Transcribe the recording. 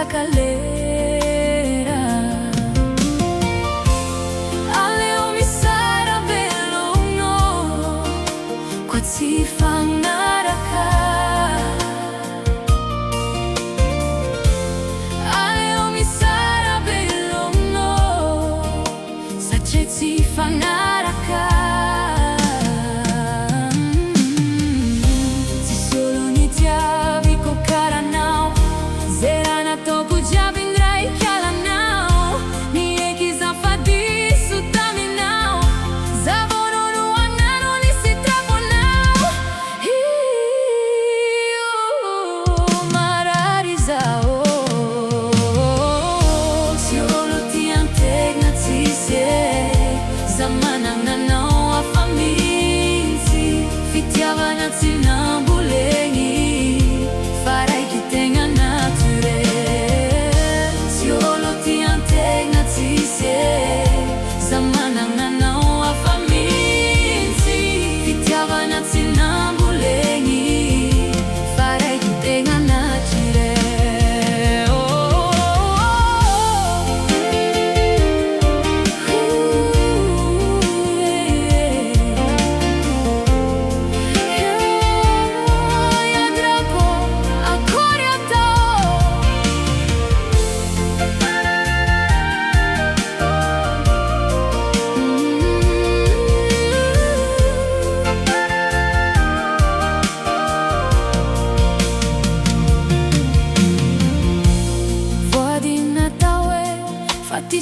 calera. Aleo mi sarà bello, no, qua si fa naraka. Aleo mi sarà bello, no, sa c'è si fa naraka. Zamanang nanaw a faminsi, fitiava nazi ng bulengi, faray kitenga nature. Siolo ti anteg nazi se, zamanang nanaw a faminsi, fitiava nazi ng bulengi, faray kitenga nature. Fatti